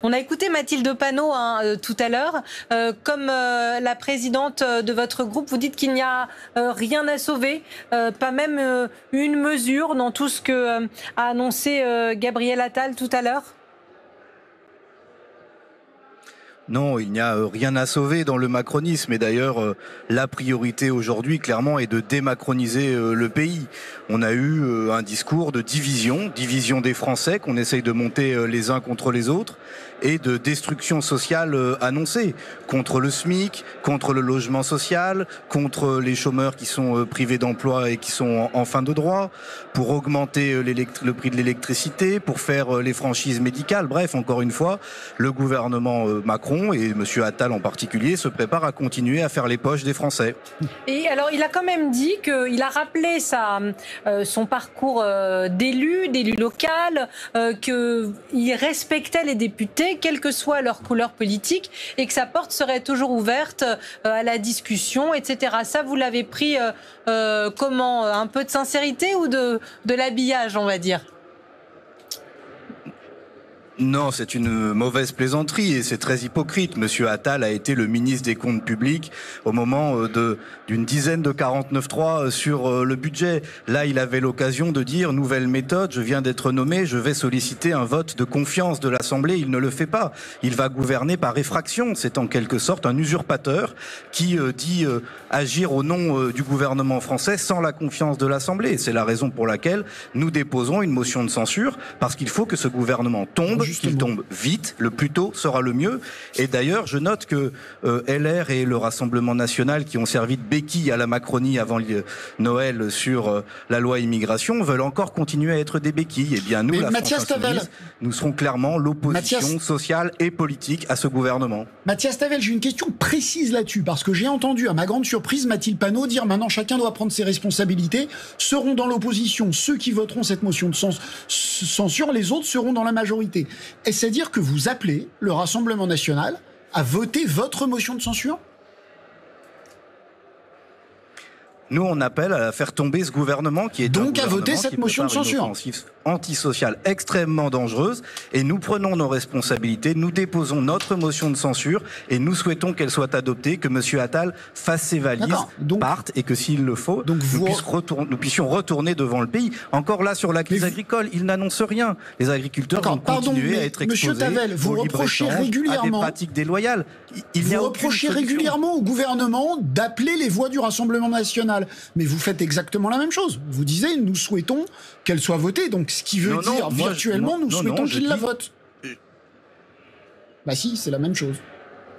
On a écouté Mathilde Panot tout à l'heure. Comme la présidente de votre groupe, vous dites qu'il n'y a rien à sauver, pas même une mesure dans tout ce que a annoncé Gabriel Attal tout à l'heure. Non, il n'y a rien à sauver dans le macronisme. Et d'ailleurs, la priorité aujourd'hui, clairement, est de démacroniser le pays. On a eu un discours de division des Français qu'on essaye de monter les uns contre les autres, et de destruction sociale annoncée, contre le SMIC, contre le logement social, contre les chômeurs qui sont privés d'emploi et qui sont en fin de droit, pour augmenter le prix de l'électricité, pour faire les franchises médicales. Bref, encore une fois, le gouvernement Macron, et M. Attal en particulier, se prépare à continuer à faire les poches des Français. Et alors, il a quand même dit qu'il a rappelé son parcours d'élu local, qu'il respectait les députés, quelle que soit leur couleur politique, et que sa porte serait toujours ouverte à la discussion, etc. Ça, vous l'avez pris comment? Un peu de sincérité ou de l'habillage, on va dire? Non, c'est une mauvaise plaisanterie et c'est très hypocrite. Monsieur Attal a été le ministre des Comptes publics au moment d'une dizaine de 49.3 sur le budget. Là, il avait l'occasion de dire « Nouvelle méthode, je viens d'être nommé, je vais solliciter un vote de confiance de l'Assemblée ». Il ne le fait pas. Il va gouverner par effraction. C'est en quelque sorte un usurpateur qui dit agir au nom du gouvernement français sans la confiance de l'Assemblée. C'est la raison pour laquelle nous déposons une motion de censure, parce qu'il faut que ce gouvernement tombe. Qu'il tombe vite, le plus tôt sera le mieux. Et d'ailleurs, je note que LR et le Rassemblement national, qui ont servi de béquille à la Macronie avant Noël sur la loi immigration, veulent encore continuer à être des béquilles. Eh bien, nous, la France Insoumise, nous serons clairement l'opposition sociale et politique à ce gouvernement. Mathias Tavel, j'ai une question précise là-dessus, parce que j'ai entendu, à ma grande surprise, Mathilde Panot dire maintenant chacun doit prendre ses responsabilités. Seront dans l'opposition ceux qui voteront cette motion de censure, les autres seront dans la majorité. Est-ce à dire que vous appelez le Rassemblement national à voter votre motion de censure ? Nous, on appelle à faire tomber ce gouvernement qui est donc à voter cette motion de censure. Une offensive antisociale extrêmement dangereuse, et nous prenons nos responsabilités, nous déposons notre motion de censure et nous souhaitons qu'elle soit adoptée, que M. Attal fasse ses valises, parte, et que s'il le faut, nous puissions retourner devant le pays. Encore là, sur la crise agricole, il n'annonce rien. Les agriculteurs vont continuer à être exposés vous reprochez régulièrement à des pratiques déloyales. Vous reprochez régulièrement au gouvernement d'appeler les voix du Rassemblement national. Mais vous faites exactement la même chose. Vous disiez, nous souhaitons qu'elle soit votée. Donc, ce qui veut dire, virtuellement, nous souhaitons qu'il la vote. Bah si, c'est la même chose.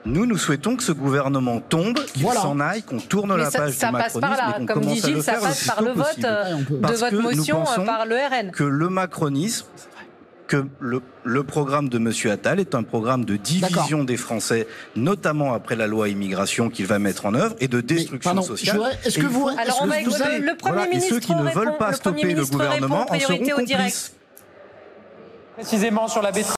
Nous souhaitons que ce gouvernement tombe, qu'il s'en aille, qu'on tourne la page du macronisme, et qu'on commence à le faire le plus tôt possible. Ça passe par le vote de votre motion par le RN. Que le macronisme, que le programme de M. Attal est un programme de division des Français, notamment après la loi immigration qu'il va mettre en œuvre, et de destruction sociale. Est-ce que vous... Alors, on va écouter le Premier ministre. Et ceux qui ne veulent pas stopper le gouvernement en seront complices. Précisément sur la betterave.